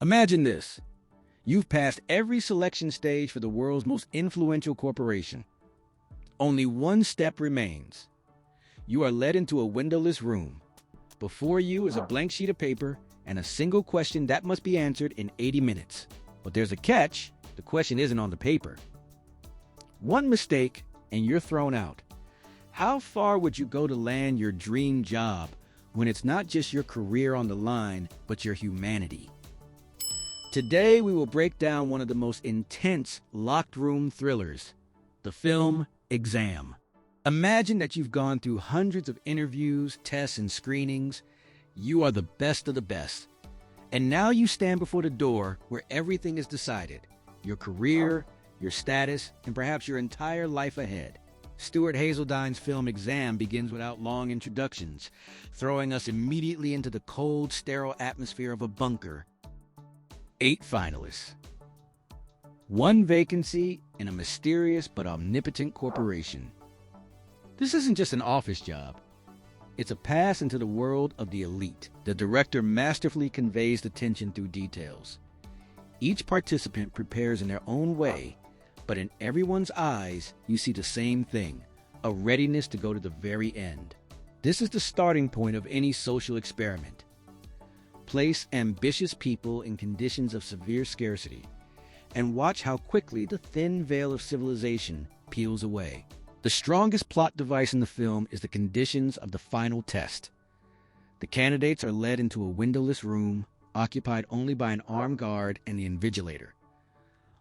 Imagine this. You've passed every selection stage for the world's most influential corporation. Only one step remains. You are led into a windowless room. Before you is a blank sheet of paper and a single question that must be answered in 80 minutes. But there's a catch. The question isn't on the paper. One mistake and you're thrown out. How far would you go to land your dream job when it's not just your career on the line, but your humanity? Today, we will break down one of the most intense locked room thrillers, the film Exam. Imagine that you've gone through hundreds of interviews, tests, and screenings. You are the best of the best. And now you stand before the door where everything is decided. Your career, your status, and perhaps your entire life ahead. Stuart Haseldine's film Exam begins without long introductions, throwing us immediately into the cold, sterile atmosphere of a bunker. 8 finalists. One vacancy in a mysterious but omnipotent corporation. This isn't just an office job. It's a pass into the world of the elite. The director masterfully conveys the tension through details. Each participant prepares in their own way, but in everyone's eyes, you see the same thing, a readiness to go to the very end. This is the starting point of any social experiment. Place ambitious people in conditions of severe scarcity, and watch how quickly the thin veil of civilization peels away. The strongest plot device in the film is the conditions of the final test. The candidates are led into a windowless room, occupied only by an armed guard and the invigilator.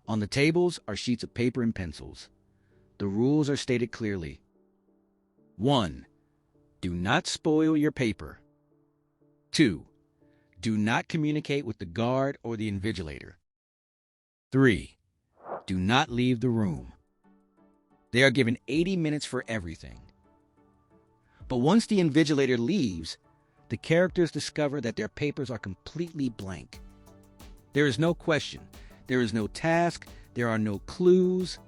On the tables are sheets of paper and pencils. The rules are stated clearly. 1. Do not spoil your paper. 2. Do not communicate with the guard or the invigilator. 3. Do not leave the room. They are given 80 minutes for everything. But once the invigilator leaves, the characters discover that their papers are completely blank. There is no question. There is no task. There are no clues.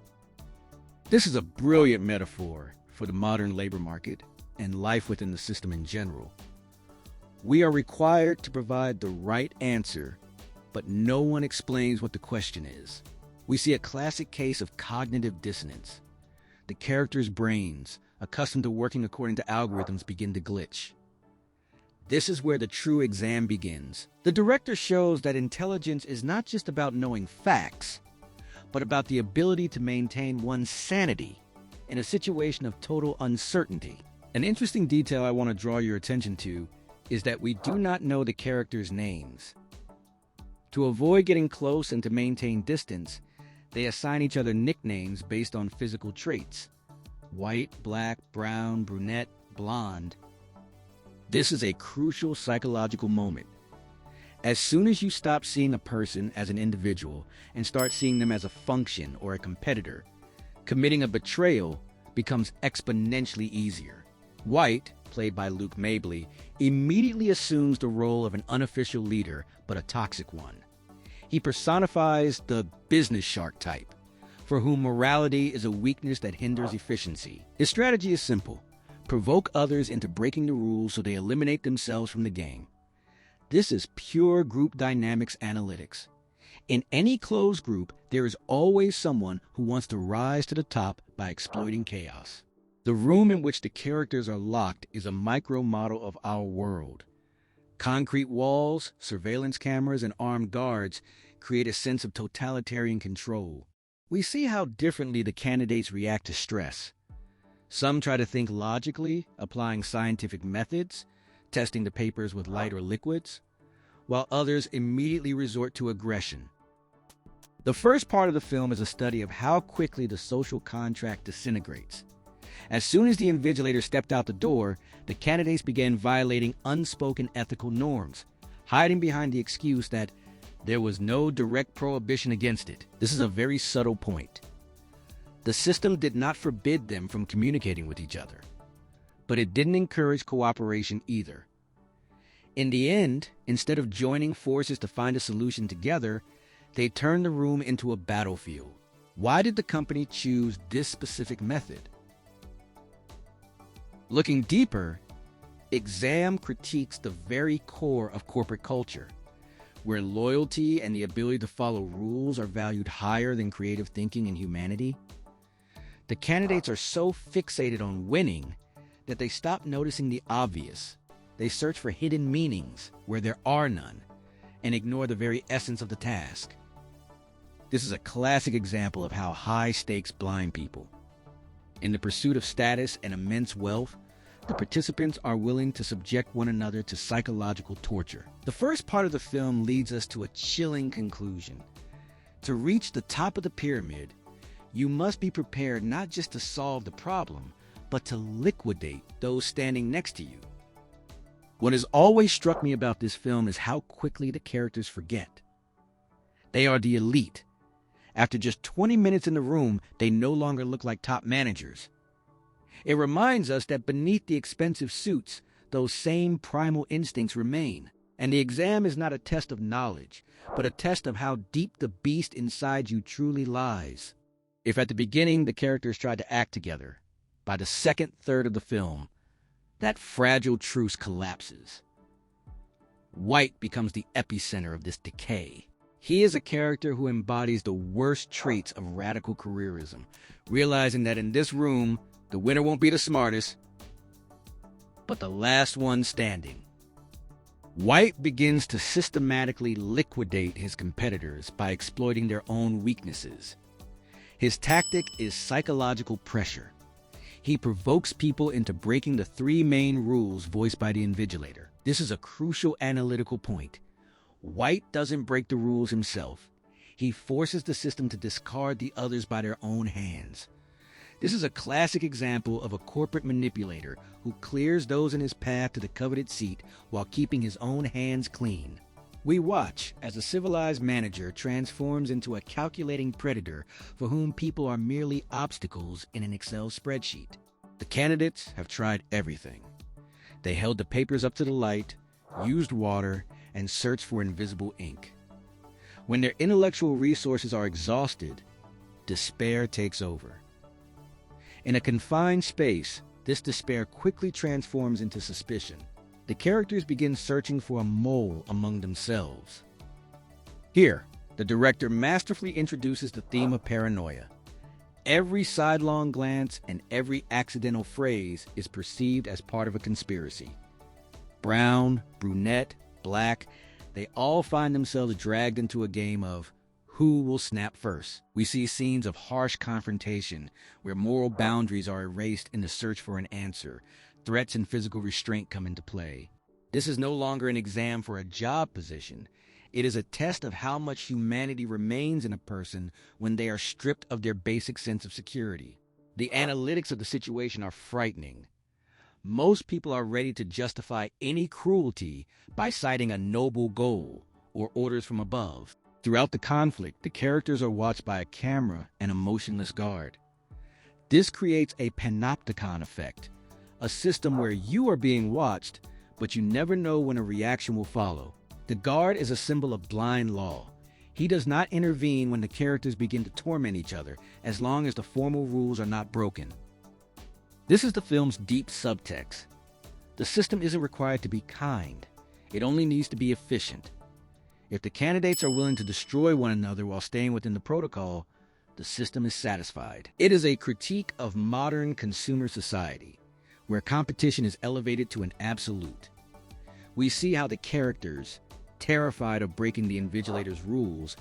This is a brilliant metaphor for the modern labor market and life within the system in general. We are required to provide the right answer, but no one explains what the question is. We see a classic case of cognitive dissonance. The characters' brains, accustomed to working according to algorithms, begin to glitch. This is where the true exam begins. The director shows that intelligence is not just about knowing facts, but about the ability to maintain one's sanity in a situation of total uncertainty. An interesting detail I want to draw your attention to is that we do not know the characters' names. To avoid getting close and to maintain distance, they assign each other nicknames based on physical traits: white, black, brown, brunette, blonde. This is a crucial psychological moment. As soon as you stop seeing a person as an individual and start seeing them as a function or a competitor, committing a betrayal becomes exponentially easier. White, played by Luke Mabley, immediately assumes the role of an unofficial leader, but a toxic one. He personifies the business shark type, for whom morality is a weakness that hinders efficiency. His strategy is simple: provoke others into breaking the rules so they eliminate themselves from the game. This is pure group dynamics analytics. In any closed group, there is always someone who wants to rise to the top by exploiting chaos. The room in which the characters are locked is a micro model of our world. Concrete walls, surveillance cameras, and armed guards create a sense of totalitarian control. We see how differently the candidates react to stress. Some try to think logically, applying scientific methods, testing the papers with light or liquids, while others immediately resort to aggression. The first part of the film is a study of how quickly the social contract disintegrates. As soon as the invigilator stepped out the door, the candidates began violating unspoken ethical norms, hiding behind the excuse that there was no direct prohibition against it. This is a very subtle point. The system did not forbid them from communicating with each other, but it didn't encourage cooperation either. In the end, instead of joining forces to find a solution together, they turned the room into a battlefield. Why did the company choose this specific method? Looking deeper, Exam critiques the very core of corporate culture. where loyalty and the ability to follow rules are valued higher than creative thinking and humanity. The candidates are so fixated on winning that they stop noticing the obvious. They search for hidden meanings where there are none and ignore the very essence of the task. This is a classic example of how high stakes blind people. In the pursuit of status and immense wealth, the participants are willing to subject one another to psychological torture. The first part of the film leads us to a chilling conclusion. To reach the top of the pyramid, you must be prepared not just to solve the problem, but to liquidate those standing next to you. What has always struck me about this film is how quickly the characters forget. They are the elite. After just 20 minutes in the room, they no longer look like top managers. It reminds us that beneath the expensive suits, those same primal instincts remain. And the exam is not a test of knowledge, but a test of how deep the beast inside you truly lies. If at the beginning the characters tried to act together, by the second third of the film, that fragile truce collapses. White becomes the epicenter of this decay. He is a character who embodies the worst traits of radical careerism, realizing that in this room, the winner won't be the smartest, but the last one standing. White begins to systematically liquidate his competitors by exploiting their own weaknesses. His tactic is psychological pressure. He provokes people into breaking the three main rules voiced by the invigilator. This is a crucial analytical point. White doesn't break the rules himself. He forces the system to discard the others by their own hands. This is a classic example of a corporate manipulator who clears those in his path to the coveted seat while keeping his own hands clean. We watch as a civilized manager transforms into a calculating predator for whom people are merely obstacles in an Excel spreadsheet. The candidates have tried everything. They held the papers up to the light, used water, and searched for invisible ink. When their intellectual resources are exhausted, despair takes over. In a confined space, this despair quickly transforms into suspicion. The characters begin searching for a mole among themselves. Here, the director masterfully introduces the theme of paranoia. Every sidelong glance and every accidental phrase is perceived as part of a conspiracy. Brown, brunette, black, they all find themselves dragged into a game of who will snap first. We see scenes of harsh confrontation where moral boundaries are erased in the search for an answer. Threats and physical restraint come into play. This is no longer an exam for a job position. It is a test of how much humanity remains in a person when they are stripped of their basic sense of security. The analytics of the situation are frightening. Most people are ready to justify any cruelty by citing a noble goal or orders from above. Throughout the conflict, the characters are watched by a camera and a motionless guard. This creates a panopticon effect, a system where you are being watched, but you never know when a reaction will follow. The guard is a symbol of blind law. He does not intervene when the characters begin to torment each other, as long as the formal rules are not broken. This is the film's deep subtext. The system isn't required to be kind. It only needs to be efficient. If the candidates are willing to destroy one another while staying within the protocol, the system is satisfied. It is a critique of modern consumer society, where competition is elevated to an absolute. We see how the characters, terrified of breaking the invigilator's rules,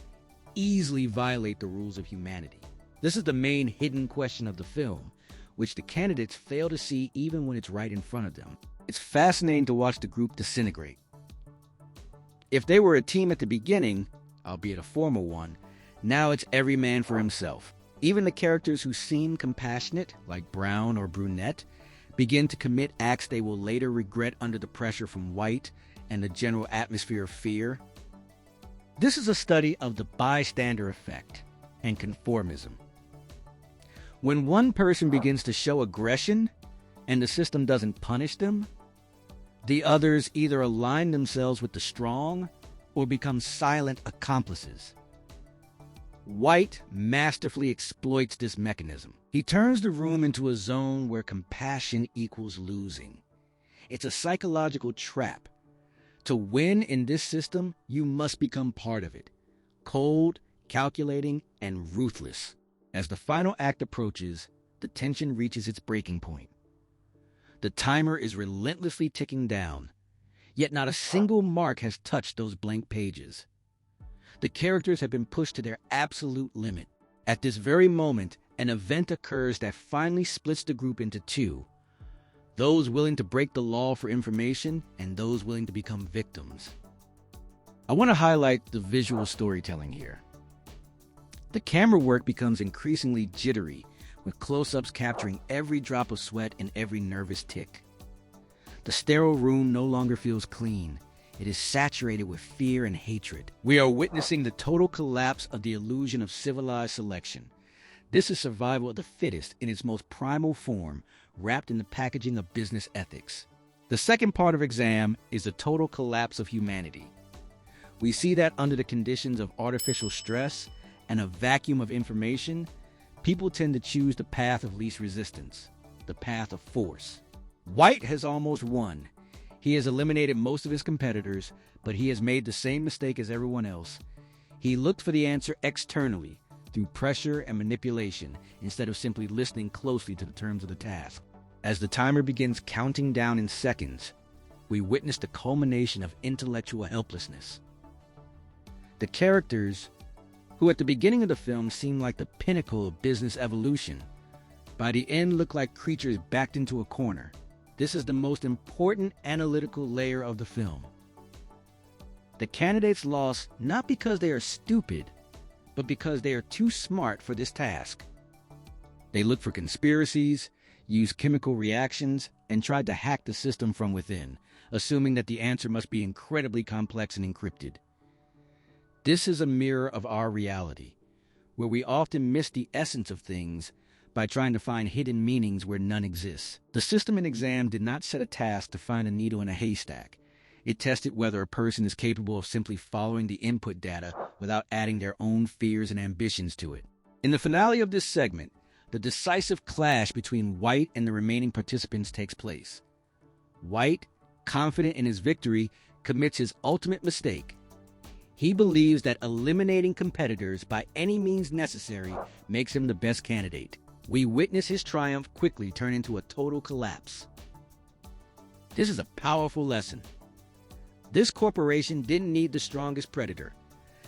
easily violate the rules of humanity. This is the main hidden question of the film, which the candidates fail to see even when it's right in front of them. It's fascinating to watch the group disintegrate. If they were a team at the beginning, albeit a formal one, now it's every man for himself. Even the characters who seem compassionate, like Brown or Brunette, begin to commit acts they will later regret under the pressure from White and the general atmosphere of fear. This is a study of the bystander effect and conformism. When one person begins to show aggression and the system doesn't punish them, the others either align themselves with the strong or become silent accomplices. White masterfully exploits this mechanism. He turns the room into a zone where compassion equals losing. It's a psychological trap. To win in this system, you must become part of it. Cold, calculating, and ruthless. As the final act approaches, the tension reaches its breaking point. The timer is relentlessly ticking down, yet not a single mark has touched those blank pages. The characters have been pushed to their absolute limit. At this very moment, an event occurs that finally splits the group into two: those willing to break the law for information and those willing to become victims. I want to highlight the visual storytelling here. The camera work becomes increasingly jittery, with close-ups capturing every drop of sweat and every nervous tick. The sterile room no longer feels clean. It is saturated with fear and hatred. We are witnessing the total collapse of the illusion of civilized selection. This is survival of the fittest in its most primal form, wrapped in the packaging of business ethics. The second part of Exam is the total collapse of humanity. We see that under the conditions of artificial stress and a vacuum of information, people tend to choose the path of least resistance, the path of force. White has almost won. He has eliminated most of his competitors, but he has made the same mistake as everyone else. He looked for the answer externally, through pressure and manipulation, instead of simply listening closely to the terms of the task. As the timer begins counting down in seconds, we witness the culmination of intellectual helplessness. The characters, who at the beginning of the film seemed like the pinnacle of business evolution, by the end look like creatures backed into a corner. This is the most important analytical layer of the film. The candidates lost not because they are stupid, but because they are too smart for this task. They looked for conspiracies, used chemical reactions, and tried to hack the system from within, assuming that the answer must be incredibly complex and encrypted. This is a mirror of our reality, where we often miss the essence of things by trying to find hidden meanings where none exists. The system in Exam did not set a task to find a needle in a haystack. It tested whether a person is capable of simply following the input data without adding their own fears and ambitions to it. In the finale of this segment, the decisive clash between White and the remaining participants takes place. White, confident in his victory, commits his ultimate mistake. He believes that eliminating competitors by any means necessary makes him the best candidate. We witness his triumph quickly turn into a total collapse. This is a powerful lesson. This corporation didn't need the strongest predator.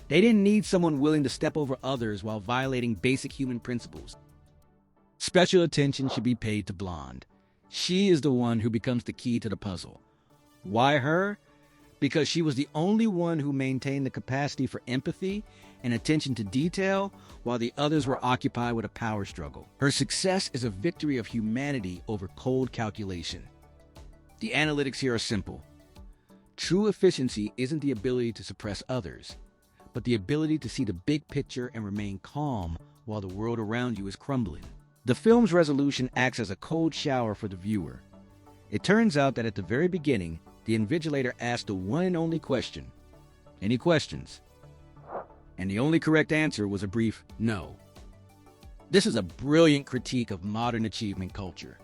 They didn't need someone willing to step over others while violating basic human principles. Special attention should be paid to Blonde. She is the one who becomes the key to the puzzle. Why her? Because she was the only one who maintained the capacity for empathy and attention to detail while the others were occupied with a power struggle. Her success is a victory of humanity over cold calculation. The analytics here are simple. True efficiency isn't the ability to suppress others, but the ability to see the big picture and remain calm while the world around you is crumbling. The film's resolution acts as a cold shower for the viewer. It turns out that at the very beginning, the invigilator asked the one and only question: "Any questions?" And the only correct answer was a brief no. This is a brilliant critique of modern achievement culture.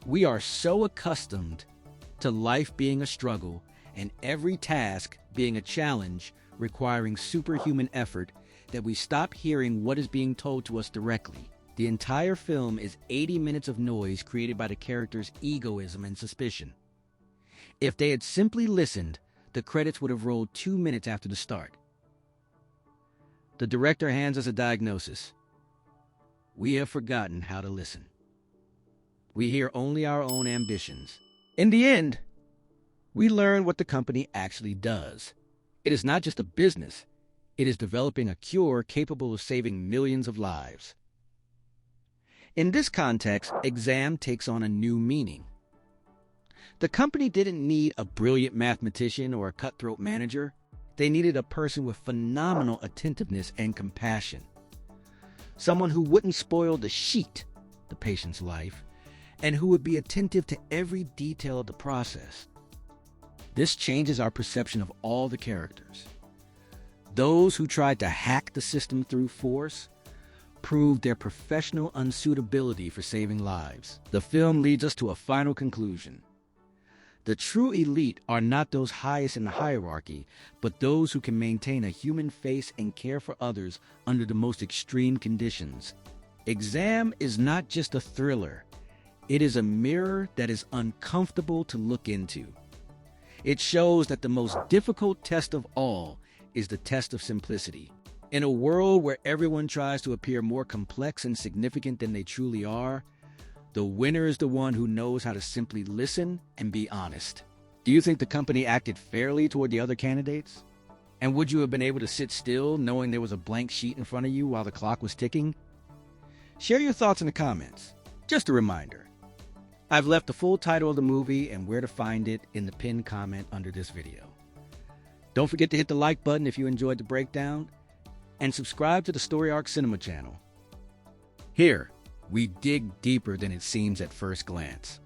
We are so accustomed to life being a struggle and every task being a challenge requiring superhuman effort that we stop hearing what is being told to us directly. The entire film is 80 minutes of noise created by the characters' egoism and suspicion. If they had simply listened, the credits would have rolled 2 minutes after the start. The director hands us a diagnosis. We have forgotten how to listen. We hear only our own ambitions. In the end, we learn what the company actually does. It is not just a business. It is developing a cure capable of saving millions of lives. In this context, Exam takes on a new meaning. The company didn't need a brilliant mathematician or a cutthroat manager. They needed a person with phenomenal attentiveness and compassion. Someone who wouldn't spoil the patient's life, and who would be attentive to every detail of the process. This changes our perception of all the characters. Those who tried to hack the system through force proved their professional unsuitability for saving lives. The film leads us to a final conclusion. The true elite are not those highest in the hierarchy, but those who can maintain a human face and care for others under the most extreme conditions. Exam is not just a thriller. It is a mirror that is uncomfortable to look into. It shows that the most difficult test of all is the test of simplicity. In a world where everyone tries to appear more complex and significant than they truly are, the winner is the one who knows how to simply listen and be honest. Do you think the company acted fairly toward the other candidates? And would you have been able to sit still knowing there was a blank sheet in front of you while the clock was ticking? Share your thoughts in the comments. Just a reminder, I've left the full title of the movie and where to find it in the pinned comment under this video. Don't forget to hit the like button if you enjoyed the breakdown, and subscribe to the Story Arc Cinema channel. Here, we dig deeper than it seems at first glance.